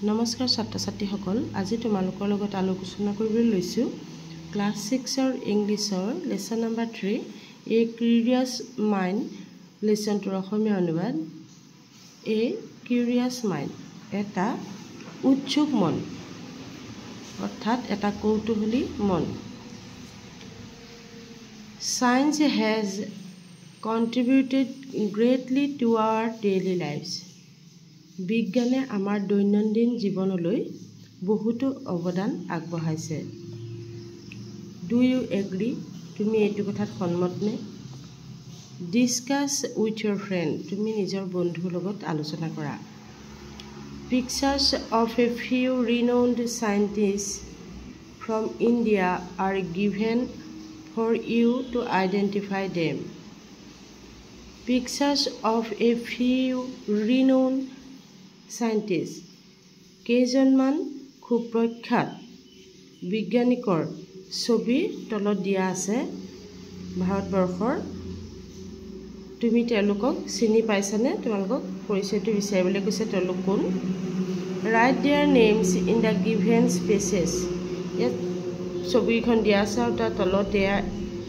নমস্কাৰ ছাত্ৰ ছাত্ৰীসকল, আজি তোমালোকৰ লগত আলোচনা কৰিবলৈ লৈছোঁ ক্লাছ 6ৰ ইংলিছৰ লেসন নম্বৰ 3 এ কিউৰিয়াছ মাইণ্ড লেসনটোৰ অসমীয়া অনুবাদ এ কিউৰিয়াছ মাইণ্ড এটা উৎসুক মন অৰ্থাৎ এটা কৌতূহলী মন। Science has contributed greatly to our daily lives. বিজ্ঞানে আমাৰ দৈনন্দিন জীৱনলৈ বহুতো অৱদান আগবঢ়াইছে। Do you agree? তুমি এইটো কথাত সন্মতনে? Discuss with your friend. তুমি নিজৰ বন্ধুৰ লগত আলোচনা কৰা। Pictures of a few renowned scientists from India are given for you to identify them. Pictures of a few renowned scientists. কেইজনমান খুব প্ৰখ্যাত বিজ্ঞানিকৰ ছবি তলত দিয়া আছে ভাৰতবৰ্ষৰ। তুমি তেওঁলোকক চিনি পাইছানে? তোমালোকক পৰিচয়টো বিচাৰিবলৈ কৈছে তেওঁলোক কোন? Write their names in the given spaces. ইয়াত ছবিখন দিয়া আছে আৰু তাৰ তলত দিয়া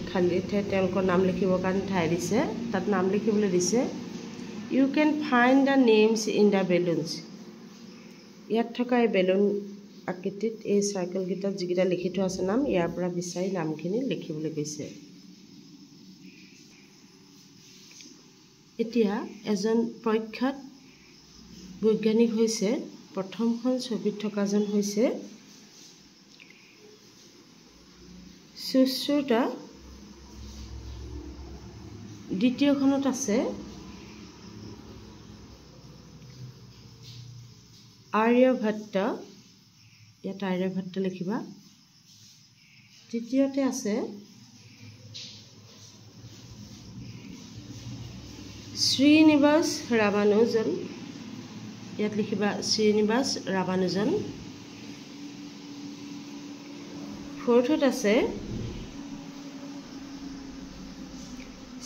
খালি তেওঁলোকৰ নাম লিখিবৰ কাৰণে ঠাই দিছে, তাত নাম লিখিবলৈ দিছে। You can find the names in the balloons. ইয়াত থকা এই বেলুন আকৃতিত এই সাৰ্কেলকেইটাত যিকেইটা লিখি থোৱা আছে নাম, ইয়াৰ পৰা বিচাৰি নামখিনি লিখিবলৈ কৈছে। এতিয়া এজন প্ৰখ্যাত বৈজ্ঞানিক হৈছে, প্ৰথমখন ছবিত থকাজন হৈছে সুশ্ৰুতা, দ্বিতীয়খনত আছে আৰ্যভট্ট, ইয়াত আৰ্যভট্ট লিখিবা। তৃতীয়তে আছে শ্ৰীনিবাস ৰামানুজন, ইয়াত লিখিবা শ্ৰীনিবাস ৰামানুজন। ফৰ্থত আছে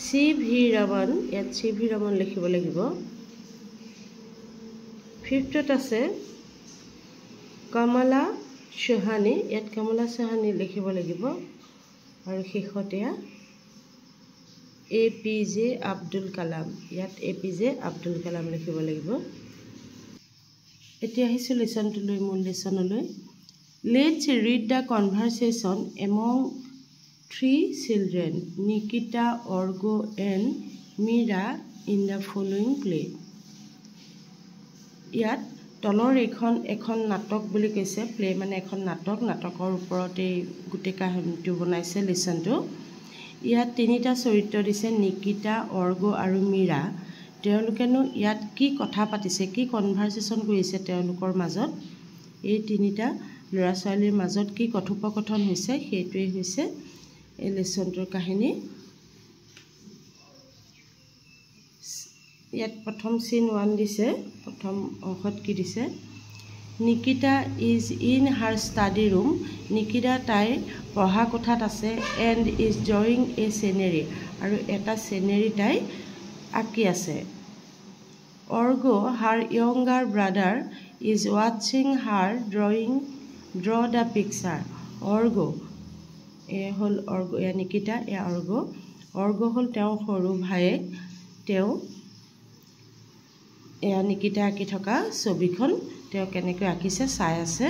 চি.ভি. ৰমন, ইয়াত চি.ভি. ৰমন লিখিব লাগিব। ফিফ্থত আছে কমলা চৌহানী, ইয়াত কমলা চৌহানী লিখিব লাগিব। আৰু শেষত APJ আব্দুল কালাম, ইয়াত APJ আব্দুল কালাম লিখিব লাগিব। এতিয়া আহিছোঁ লেসনটোলৈ, মূল লেসনলৈ। Let's read the conversation among three children, Nikita, Orgo and Mira in the following play. ইয়াত তলৰ এখন নাটক বুলি কৈছে, প্লে মানে এখন নাটক, নাটকৰ ওপৰতে গোটেই কাহিনীটো বনাইছে লেসনটো। ইয়াত তিনিটা চৰিত্ৰ দিছে, নিকিতা, অৰ্গ আৰু মীৰা। তেওঁলোকেনো ইয়াত কি কথা পাতিছে, কি কনভাৰচেশ্যন কৰিছে তেওঁলোকৰ মাজত, এই তিনিটা ল'ৰা ছোৱালীৰ মাজত কি কথোপকথন হৈছে, সেইটোৱেই হৈছে এই লেসনটোৰ কাহিনী। ইয়াত প্ৰথম চিন 1 দিছে, প্ৰথম অংশত কি দিছে? Nikita is in her study room, Nikita তাইৰ পঢ়া কোঠাত আছে, and is drawing a scenery, আৰু এটা চিনেৰী তাই আঁকি আছে। Org her younger brother is ৱাটছিং her draw the picture. Org হ'ল অৰ্গ, এয়া নিকিতা, এয়া অৰ্গ। অৰ্গ হ'ল তেওঁৰ সৰু ভায়েক, তেওঁ এয়া নিকিতা আঁকি থকা ছবিখন তেওঁ কেনেকৈ আঁকিছে চাই আছে।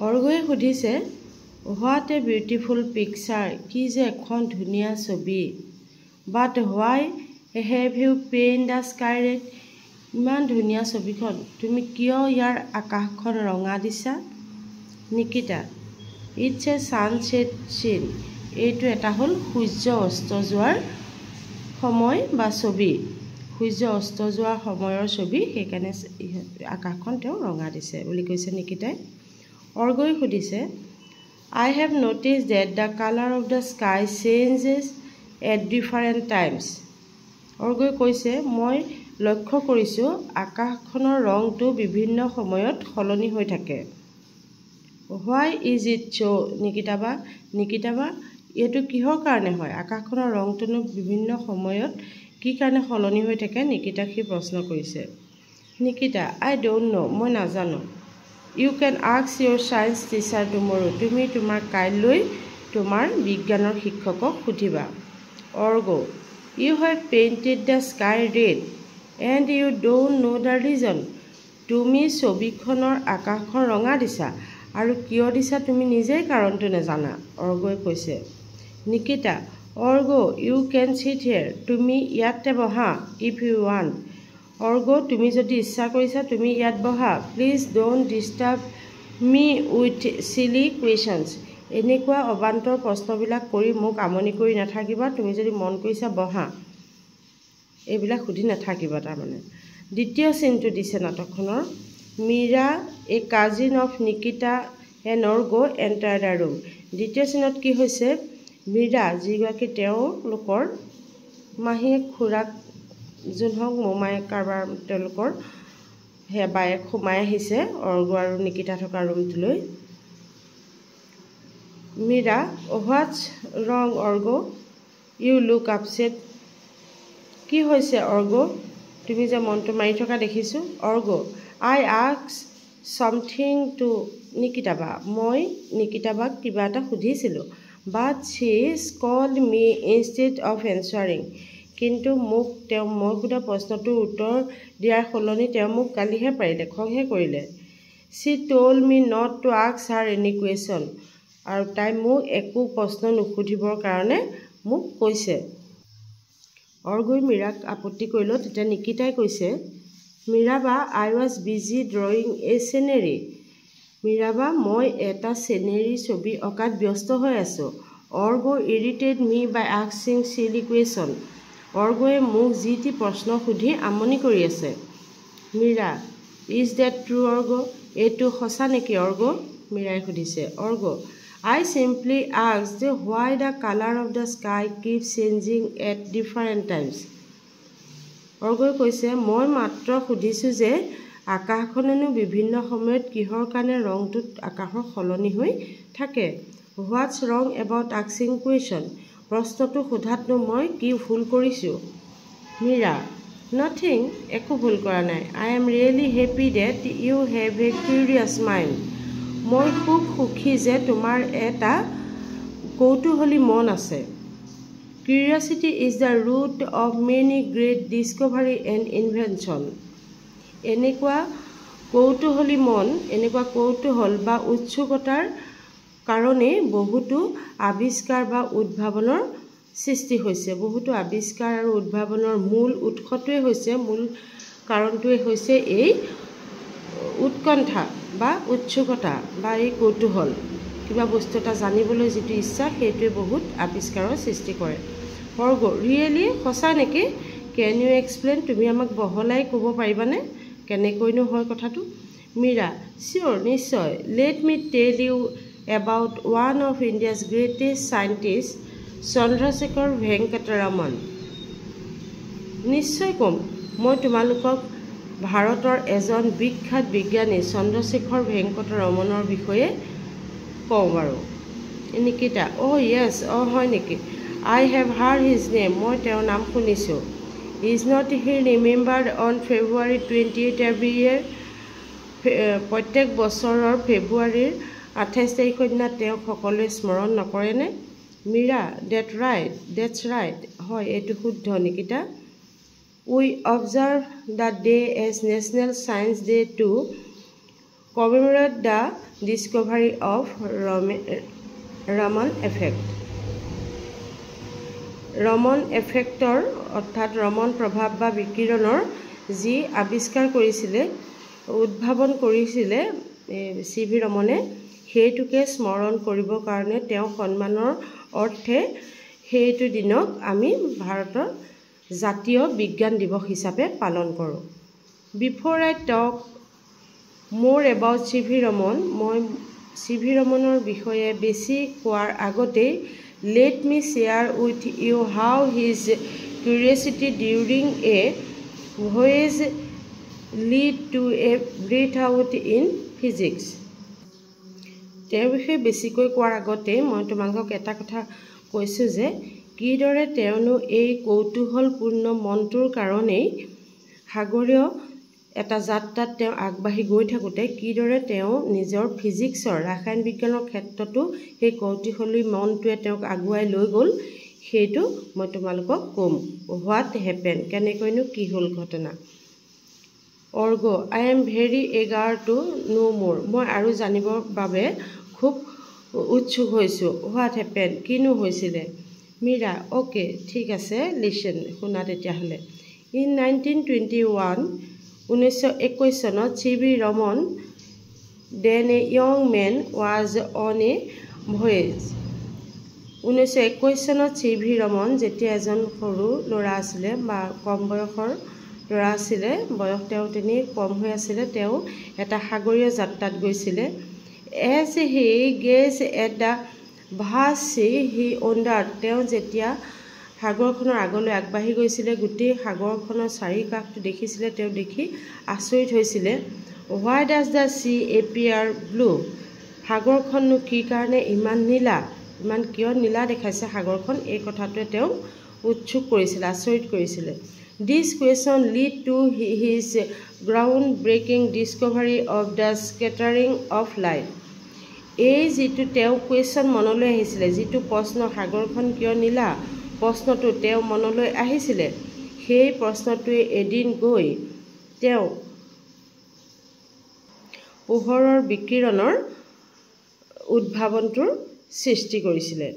অৰ্গয়ে সুধিছে, হোৱাট এ বিউটিফুল পিকচাৰ, কি যে এখন ধুনীয়া ছবি। But why have you paint the sky red, ইমান ধুনীয়া ছবিখন, তুমি কিয় ইয়াৰ আকাশখন ৰঙা দিছা? নিকিতা, ইটছ এ ছানছেট চিন, এইটো এটা হ'ল সূৰ্য অস্ত যোৱাৰ সময় বা ছবি, সূৰ্য অস্ত যোৱাৰ সময়ৰ ছবি, সেইকাৰণে আকাশখন তেওঁ ৰঙা দিছে বুলি কৈছে নিকিতাই। অৰ্গই সুধিছে, I have noticed that the colour of the sky changes at different times. অৰ্গই কৈছে, মই লক্ষ্য কৰিছোঁ আকাশখনৰ ৰংটো বিভিন্ন সময়ত সলনি হৈ থাকে। হোৱাই ইজ ইট ছ', নিকিতা বা এইটো কিহৰ কাৰণে হয়? আকাশখনৰ ৰংটোনো বিভিন্ন সময়ত কি কাৰণে সলনি হৈ থাকে? নিকিতাক সি প্ৰশ্ন কৰিছে। নিকিতা I don't know, মই নাজানো। You can ask your science teacher tomorrow, তুমি তোমাৰ কাইলৈ তোমাৰ বিজ্ঞানৰ শিক্ষকক সুধিবা। Orgo, you have painted the sky red and you don't know the reason, তুমি ছবিখনৰ আকাশখন ৰঙা দিছা আৰু কিয় দিছা তুমি নিজেই কাৰণটো নাজানা, অৰ্গই কৈছে। Nikita Orgo, you can sit here, তুমি ইয়াতে বহা if you want, অৰ্গো তুমি যদি ইচ্ছা কৰিছা তুমি ইয়াত বহা, please don't disturb me with silly questions, এনেকুৱা অবান্তৰ প্ৰশ্নবিলাক কৰি মোক আমনি কৰি নাথাকিবা, তুমি যদি মন কৰিছা বহা, এইবিলাক সুধি নাথাকিবা। তাৰমানে দ্বিতীয় চিনটো দিছে নাটকখনৰ, Meera a cousin of Nikita and Orgo enter the room. দ্বিতীয় চিনত কি হৈছে, মীৰা যিগৰাকী তেওঁলোকৰ মাহীয়েক খুৰাক যোন হওক মোমায়েক কাৰবাৰ তেওঁলোকৰ সেয়া বায়েক সোমাই আহিছে অৰ্গো আৰু নিকিতা থকা ৰুমটোলৈ। মীৰা হোৱাটছ ৰং অৰ্গো, ইউ লুক আপছেট, কি হৈছে অৰ্গো তুমি যে মনটো মাৰি থকা দেখিছোঁ। অৰ্গো আই আস্ক ছামথিং টু নিকিতা বা, মই নিকিতা বাক কিবা এটা সুধিছিলোঁ, বাট শ্বি কল্ড মি ইনষ্টেড অফ এনচাৰিং, কিন্তু মোক মই সোধা প্ৰশ্নটোৰ উত্তৰ দিয়াৰ সলনি তেওঁ মোক গালিহে পাৰিলে, খংহে কৰিলে। She told me not to ask her any question, আৰু তাই মোক একো প্ৰশ্ন নুসুধিবৰ কাৰণে মোক কৈছে। অৰ্গৈ মীৰাক আপত্তি কৰিলোঁ, তেতিয়া নিকিতাই কৈছে, মীৰাবা I was busy drawing a scenery, মীৰাবা মই এটা চিনেৰী ছবি অঁকাত ব্যস্ত হৈ আছোঁ। Orgo irritated me by asking silly question, অৰ্গয়ে মোক যি টি প্ৰশ্ন সুধি আমনি কৰি আছে। Meera is that true Orgo, এইটো সঁচা নেকি অৰ্গো, মীৰাই সুধিছে। Orgo I simply asked why the colour of the sky keep changing at different times, অৰ্গই কৈছে মই মাত্ৰ সুধিছোঁ যে আকাশখনেনো বিভিন্ন সময়ত কিহৰ কাৰণে ৰংটোত আকাশৰ সলনি হৈ থাকে। হোৱাটছ ৰং এবাউট আস্কিং কুৱেশ্যন, প্ৰশ্নটো সোধাতনো মই কি ভুল কৰিছোঁ। মীৰা নাথিং, একো ভুল কৰা নাই। I am really happy that you have a curious mind, মই খুব সুখী যে তোমাৰ এটা কৌতূহলী মন আছে। Curiosity is the root of many great discovery and invention, এনেকুৱা কৌতূহলী মন, এনেকুৱা কৌতূহল বা উৎসুকতাৰ কাৰণেই বহুতো আৱিষ্কাৰ বা উদ্ভাৱনৰ সৃষ্টি হৈছে। বহুতো আৱিষ্কাৰ আৰু উদ্ভাৱনৰ মূল উৎসটোৱে হৈছে, মূল কাৰণটোৱে হৈছে এই উৎকণ্ঠা বা উৎসুকতা বা এই কৌতূহল, কিবা বস্তু এটা জানিবলৈ যিটো ইচ্ছা সেইটোৱে বহুত আৱিষ্কাৰৰ সৃষ্টি কৰে। অৰ্গো ৰিয়েলি, সঁচা নেকি, কেন ইউ এক্সপ্লেইন, তুমি আমাক বহলাই ক'ব পাৰিবানে কেনেকৈনো হয় কথাটো। মীৰা চিয়'ৰ, নিশ্চয়, let me tell you about one of India's greatest scientist Chandrasekhara Venkata Raman, নিশ্চয় ক'ম, মই তোমালোকক ভাৰতৰ এজন বিখ্যাত বিজ্ঞানী চন্দ্ৰশেখৰ ভেংকট ৰমনৰ বিষয়ে কওঁ বাৰু। নিকিতা অ' য়েছ, অ' হয় নেকি, I have heard his name, মই তেওঁৰ নাম শুনিছোঁ। Is not he remembered on February 28 every year, প্ৰত্যেক বছৰৰ ফেব্ৰুৱাৰীৰ 28 তাৰিখৰ দিনা তেওঁক সকলোৱে স্মৰণ নকৰেনে। মীৰা ডেটছ ৰাইট, হয় এইটো শুদ্ধ। Nikita we observe the day as national science day to commemorate the discovery of Raman effect, Raman এফেক্টৰ অৰ্থাৎ ৰমন প্ৰভাৱ বা বিকিৰণৰ যি আৱিষ্কাৰ কৰিছিলে, উদ্ভাৱন কৰিছিলে চি ভি ৰমনে, সেইটোকে স্মৰণ কৰিবৰ কাৰণে তেওঁ সন্মানৰ অৰ্থে সেইটো দিনক আমি ভাৰতৰ জাতীয় বিজ্ঞান দিৱস হিচাপে পালন কৰোঁ। বিফ'ৰ আই টক মোৰ এবাউট চি ভি ৰমন, মই চি ভি ৰমনৰ বিষয়ে বেছি কোৱাৰ আগতেই let me share with you how his curiosity during a voyage lead to a breakthrough in physics, তেওঁৰ বিষয়ে বেছিকৈ কোৱাৰ আগতেই মই তোমালোকক এটা কথা কৈছোঁ যে কিদৰে তেওঁনো এই কৌতূহলপূৰ্ণ মনটোৰ কাৰণেই সাগৰীয় এটা যাত্ৰাত তেওঁ আগবাঢ়ি গৈ থাকোঁতে কিদৰে তেওঁ নিজৰ ফিজিক্সৰ ৰাসায়ন বিজ্ঞানৰ ক্ষেত্ৰতো সেই কৌতূহলী মনটোৱে তেওঁক আগুৱাই লৈ গ'ল, সেইটো মই তোমালোকক ক'ম। হোৱাট হেপেন, কেনেকৈনো কি হ'ল ঘটনা। Org, I am very এগাৰ to know মোৰ, মই আৰু জানিবৰ বাবে খুব উৎসুক হৈছোঁ। হোৱাট হেপেন, কিনো হৈছিলে। মীৰা, অ'কে, ঠিক আছে, লিচেন, শুনা তেতিয়াহ'লে। ইন 1921, 1921 চনত C V. Raman then a young man was on a voyage. 1921 চনত চি.ভি. ৰমন যেতিয়া এজন সৰু ল'ৰা আছিলে বা কম বয়সৰ ল'ৰা আছিলে, বয়স তেওঁ তিনি কম হৈ আছিলে, তেওঁ এটা সাগৰীয় যাত্ৰাত গৈছিলে। As he gaze at the vast sea he wondered, তেওঁ যেতিয়া সাগৰখনৰ আগলৈ আগবাঢ়ি গৈছিলে, গোটেই সাগৰখনৰ চাৰিওকাষটো দেখিছিলে, তেওঁ দেখি আচৰিত হৈছিলে। Why does the sea appear blue, সাগৰখননো কি কাৰণে ইমান নীলা, ইমান কিয় নীলা দেখাইছে সাগৰখন, এই কথাটোৱে তেওঁ উৎসুক কৰিছিলে, আচৰিত কৰিছিলে। দিছ question lead to his ground breaking discovery of the scattering of light. এই যিটো তেওঁ কুৱেশ্যন মনলৈ আহিছিলে, যিটো প্ৰশ্ন সাগৰখন কিয় নীলা, প্ৰশ্নটো তেওঁ মনলৈ আহিছিলে, সেই প্ৰশ্নটোৱে এদিন গৈ তেওঁ পোহৰৰ বিকিৰণৰ উদ্ভাৱনটোৰ সৃষ্টি কৰিছিলে।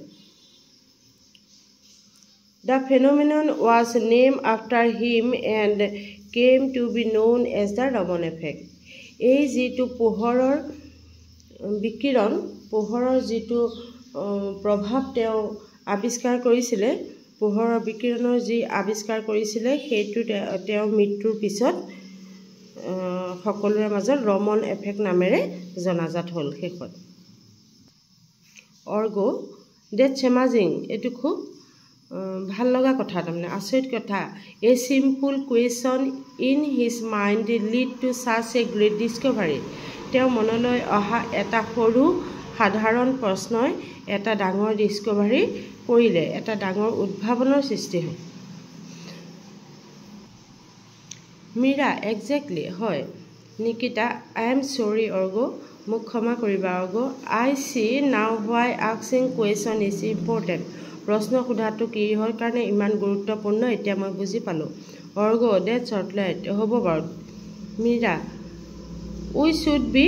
The phenomenon was name after him and came to be known as the Raman effect. এই যিটো পোহৰৰ বিকিৰণ, পোহৰৰ যিটো প্ৰভাৱ তেওঁ আৱিষ্কাৰ কৰিছিলে, পোহৰৰ বিকিৰণৰ যি আৱিষ্কাৰ কৰিছিলে, সেইটো তেওঁৰ মৃত্যুৰ পিছত সকলোৰে মাজত ৰমন এফেক্ট নামেৰে জনাজাত হ'ল শেষত। অৰ্গ, ডেটছ এমাজিং, এইটো খুব ভাল লগা কথা, তাৰমানে আচৰিত কথা। A simple question in his mind lead to such a great discovery, তেওঁৰ মনলৈ অহা এটা সৰু সাধাৰণ প্ৰশ্নই এটা ডাঙৰ ডিছকভাৰী কৰিলে, এটা ডাঙৰ উদ্ভাৱনৰ সৃষ্টি হ'ল। মীৰা, একজেক্টলি, হয়। Nikita, I am sorry org, মোক ক্ষমা কৰিবা অৰ্গ। আই চি নাও হোৱাই আস্কিং কুৱেশ্যন ইজ ইম্পৰ্টেণ্ট, প্ৰশ্ন সোধাটো কিহৰ কাৰণে ইমান গুৰুত্বপূৰ্ণ এতিয়া মই বুজি পালোঁ। অৰ্গ, ডেটছ ৰাইট, হ'ব বাৰু। মীৰা, উই শুড বি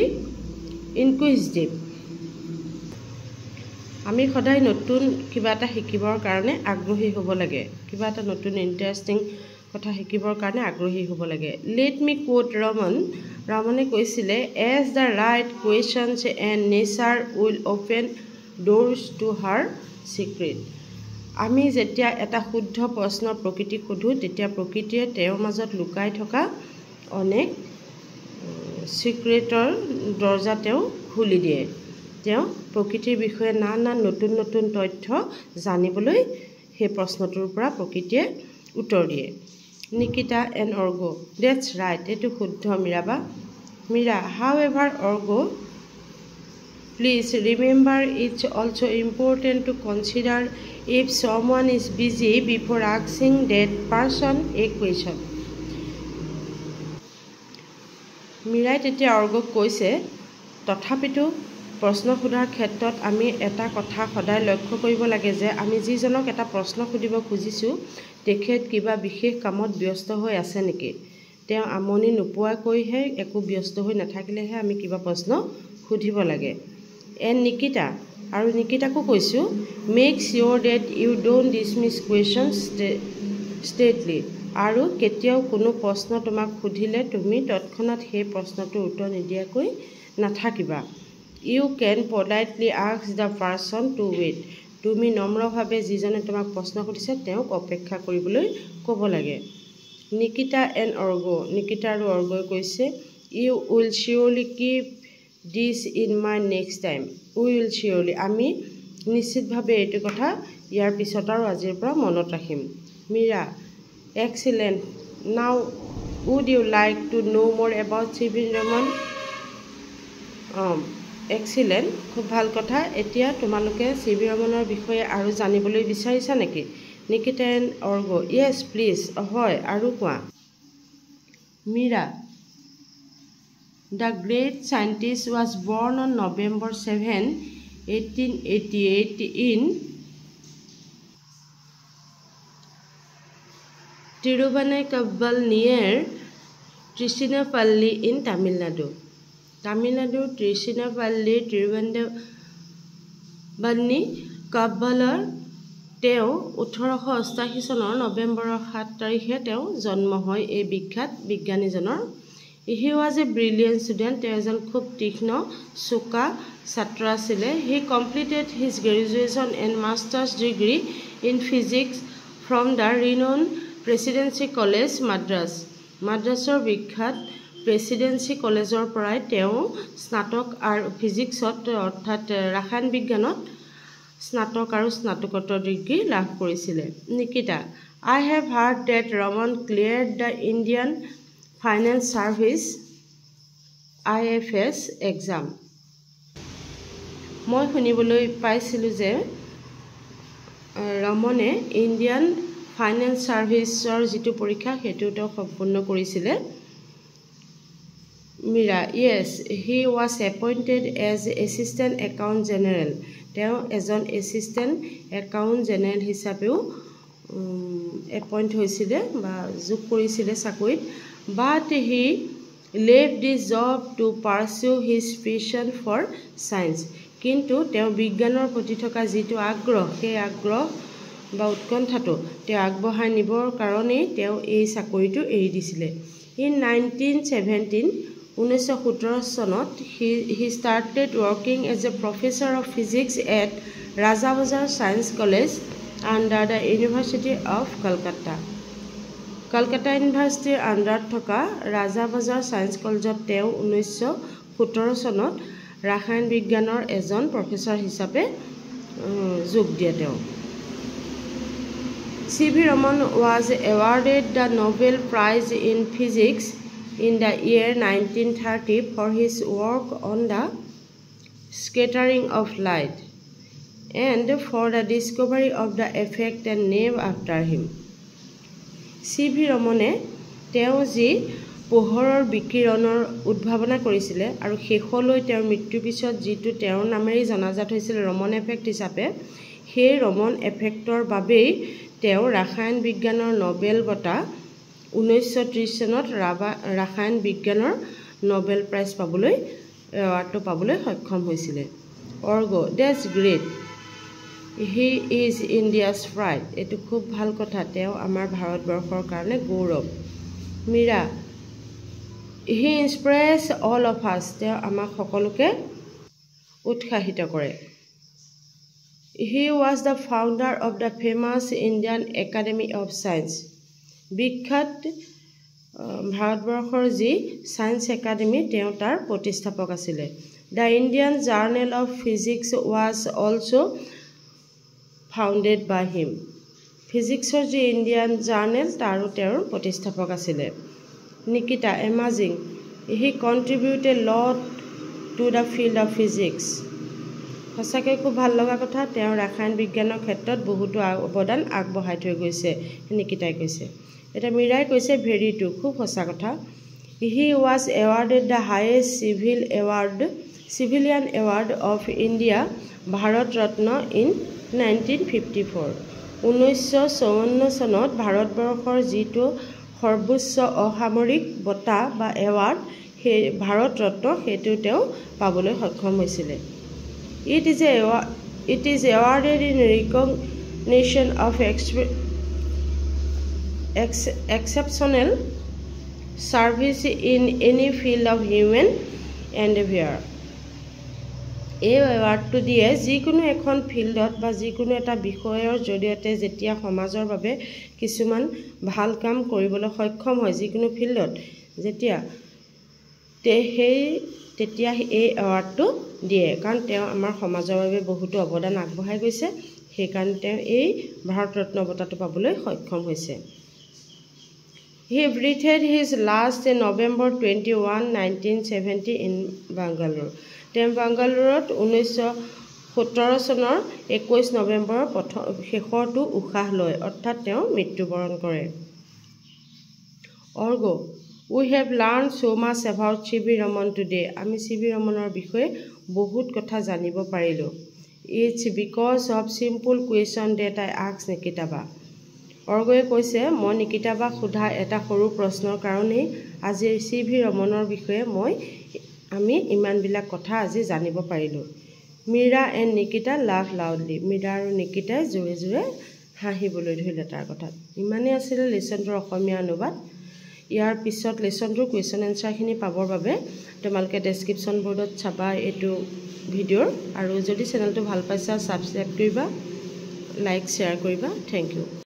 ইনকুইজিটিভ, আমি সদায় নতুন কিবা এটা শিকিবৰ কাৰণে আগ্ৰহী হ'ব লাগে, কিবা এটা নতুন ইণ্টাৰেষ্টিং কথা শিকিবৰ কাৰণে আগ্ৰহী হ'ব লাগে। লেট মি কোট ৰমন, ৰমনে কৈছিলে, ask the right questions and nature will open doors to her secret. আমি যেতিয়া এটা শুদ্ধ প্ৰশ্ন প্ৰকৃতিক সোধোঁ, তেতিয়া প্ৰকৃতিয়ে তেওঁৰ মাজত লুকাই থকা অনেক চিক্ৰেটৰ দৰজা তেওঁ খুলি দিয়ে। তেওঁ প্ৰকৃতিৰ বিষয়ে নানা নতুন নতুন তথ্য জানিবলৈ সেই প্ৰশ্নটোৰ পৰা প্ৰকৃতিয়ে উত্তৰ দিয়ে। Nikita and Org, that's right, এইটো শুদ্ধ মীৰাবা। Meera, however Org, please remember it's also' important to consider if someone is busy before asking that person a question. মীৰাই তেতিয়া অৰ্গক কৈছে, তথাপিতো প্ৰশ্ন সোধাৰ ক্ষেত্ৰত আমি এটা কথা সদায় লক্ষ্য কৰিব লাগে যে আমি যিজনক এটা প্ৰশ্ন সুধিব খুজিছোঁ, তেখেত কিবা বিশেষ কামত ব্যস্ত হৈ আছে নেকি। তেওঁ আমনি নোপোৱাকৈহে, একো ব্যস্ত হৈ নাথাকিলেহে আমি কিবা প্ৰশ্ন সুধিব লাগে। এণ্ড নিকিতা, আৰু নিকিতাকো কৈছোঁ, make sure that you don't dismiss questions straightly, আৰু কেতিয়াও কোনো প্ৰশ্ন তোমাক সুধিলে তুমি তৎক্ষণাত সেই প্ৰশ্নটোৰ উত্তৰ নিদিয়াকৈ নাথাকিবা। You can politely ask the person to wait, তুমি নম্ৰভাৱে যিজনে তোমাক প্ৰশ্ন সুধিছে তেওঁক অপেক্ষা কৰিবলৈ ক'ব লাগে। নিকিতা এণ্ড অৰ্গ, নিকিতা আৰু অৰ্গই কৈছে, you will sincerely keep this in mind next time. We will sincerely, আমি নিশ্চিতভাৱে এইটো কথা ইয়াৰ পিছত আৰু আজিৰ পৰা মনত ৰাখিম। মীৰা, এক্সিলেণ্ট, নাও উড ইউ লাইক টু ন' মোৰ এবাউট চি.ভি. ৰমন। এক্সিলেণ্ট, খুব ভাল কথা। এতিয়া তোমালোকে চি.ভি. ৰমনৰ বিষয়ে আৰু জানিবলৈ বিচাৰিছা নেকি। Nikita and org, Yes please, হয় আৰু কোৱা। Mira, The great scientist was born on November 7, 1888 in Tiruvannamalai near Tiruchirappalli in Tamil Nadu. Tamil Nadu, Tiruchirappalli, Tiruvannamalai তেওঁ 1888 চনৰ নৱেম্বৰৰ 7 তাৰিখে তেওঁ জন্ম হয় এই বিখ্যাত বিজ্ঞানীজনৰ He was a brilliant student তেওঁ এজন খুব তীক্ষ্ণ চোকা ছাত্ৰ আছিল He completed his graduation and master's degree in physics from the renowned Presidency College Madras মাদ্ৰাছৰ বিখ্যাত প্ৰেসিডেন্সি কলেজৰ পৰাই তেওঁ স্নাতক আৰু ফিজিক্সত অৰ্থাৎ ৰাসায়ন বিজ্ঞানত স্নাতক আৰু স্নাতকোত্তৰ ডিগ্ৰী লাভ কৰিছিল Nikita I have heard that Raman cleared the Indian Finance Service IFS exam মই শুনিবলৈ পাইছিলো যে ৰমনে ইণ্ডিয়ান ফাইনেন্স সাৰ্ভিসৰ যেটো পৰীক্ষা হেতু তেওঁ সম্পূৰ্ণ কৰিছিল Mira yes he was appointed as assistant account general তেওঁ এজন assistant account general হিচাপেও appoint হৈছিল বা যোগ কৰিছিল চাকৰিত but he left this job to pursue his passion for science কিন্তু তেওঁ বিজ্ঞানৰ প্ৰতি থকা যেটো আগ্ৰহ সেই আগ্ৰহ বা উৎকণ্ঠাটো তেওঁ আগবঢ়াই নিবৰ কাৰণে তেওঁ এই চাকৰিটো এৰি দিছিল In 1917 চনত he started working as a professor of physics at Rajabazar Science College under the University of Calcutta. Calcutta University under থকা Rajabazar Science College তেওঁ 1917 চনত ৰাসায়ন বিজ্ঞানৰ এজন প্ৰফেসৰ হিচাপে যোগ দিয়ে তেওঁ C.V. Raman was awarded the Nobel Prize in Physics in the year 1930 for his work on the scattering of light and for the discovery of the effect and named after him. C.V. Ramane তেওঁ যি পোহৰৰ বিকিৰণৰ উদ্ভাৱনা কৰিছিল আৰু শেষলৈ তেওঁৰ মৃত্যুৰ পিছত যেটো তেওঁৰ নামেৰে জনাজাত হৈছিল ৰমন এফেক্ট হিচাপে সেই ৰমন এফেক্টৰ বাবে তেওঁ ৰাসায়ন বিজ্ঞানৰ নোবেল বঁটা 1930 চনত ৰাসায়ন বিজ্ঞানৰ নোবেল প্ৰাইজ পাবলৈ এৱাৰ্ডটো পাবলৈ সক্ষম হৈছিল Orgo that's great he is India's pride এটো খুব ভাল কথা তেওঁ আমাৰ ভাৰতবৰ্ষৰ কাৰণে গৌৰৱ Meera he inspires all of us তেওঁ আমাক সকলোকে উৎসাহিত কৰে He was the founder of the famous Indian Academy of Science. বিখ্যাত ভাৰতবৰ্ষৰ যি সায়েন্স একাডেমি তেওঁ তাৰ প্ৰতিষ্ঠাপক আছিল The Indian Journal of Physics was also founded by him. Physicsৰ যি ইণ্ডিয়ান জাৰ্নেল তাৰো তেওঁৰ প্ৰতিষ্ঠাপক আছিল Nikita amazing he contributed a lot to the field of physics সঁচাকৈ খুব ভাল লগা কথা তেওঁ ৰাসায়ন বিজ্ঞানৰ ক্ষেত্ৰত বহুতো অৱদান আগবঢ়াই থৈ গৈছে নিকিতাই কৈছে এটা মিৰাই কৈছে ভেৰি টু খুব সঁচা কথা He was awarded the highest civilian award of India Bharat Ratna in 1954 1954 চনত ভাৰতবৰ্ষৰ যেটো সৰ্বোচ্চ অসামৰিক বঁটা বা এৱাৰ্ড সেই ভাৰত ৰত্ন হেতু তেওঁ পাবলৈ সক্ষম হৈছিল It is awarded in recognition of exceptional service in any field of human endeavor. এই এৱাৰ্ডটো দিয়ে যিকোনো এখন ফিল্ডত বা যিকোনো এটা বিষয়ৰ জৰিয়তে যেতিয়া সমাজৰ বাবে কিছুমান ভাল কাম কৰিবলৈ সক্ষম হয় যিকোনো ফিল্ডত যেতিয়া তেতিয়া এই এৱাৰ্ডটো দিয়ে কাৰণ তেওঁ আমাৰ সমাজৰ বাবে বহুতো অৱদান আগবঢ়াই গৈছে সেই কাৰণে তেওঁ এই ভাৰত ৰত্ন বঁটাটো পাবলৈ সক্ষম হৈছে He breathed his last in November 21 1970 in Bangalore তেওঁ বাংগালোৰত 1917 চনৰ 21 নৱেম্বৰৰ শেষৰটো উশাহ লয় অৰ্থাৎ তেওঁ মৃত্যুবৰণ কৰে অৰ্গো We have learned so much about C.V. Raman today. আমি C.V. Ramanৰ বিষয়ে বহুত কথা জানিব পাৰিলোঁ. It's because of simple question that I asked Nikitaba. অৰ্গয়ে কৈছে মই নিকিতাবাক সোধা এটা সৰু প্ৰশ্নৰ কাৰণেই আজি C.V. Ramanৰ বিষয়ে আমি ইমানবিলাক কথা আজি জানিব পাৰিলোঁ. Meera and Nikita love loudly. Meera আৰু নিকিতাই জোৰে জোৰে হাঁহিবলৈ ধৰিলে তাৰ কথাত. ইমানেই আছিলে লেচনটোৰ অসমীয়া অনুবাদ. ইয়াৰ পিছত লেচনটোৰ কুৱেশ্যন এনচাৰখিনি পাবৰ বাবে তোমালোকে ডেছক্ৰিপশ্যন বৰ্ডত চাবা এইটো ভিডিঅ'ৰ, আৰু যদি চেনেলটো ভাল পাইছা ছাবস্ক্ৰাইব কৰিবা, লাইক শ্বেয়াৰ কৰিবা. Thank U.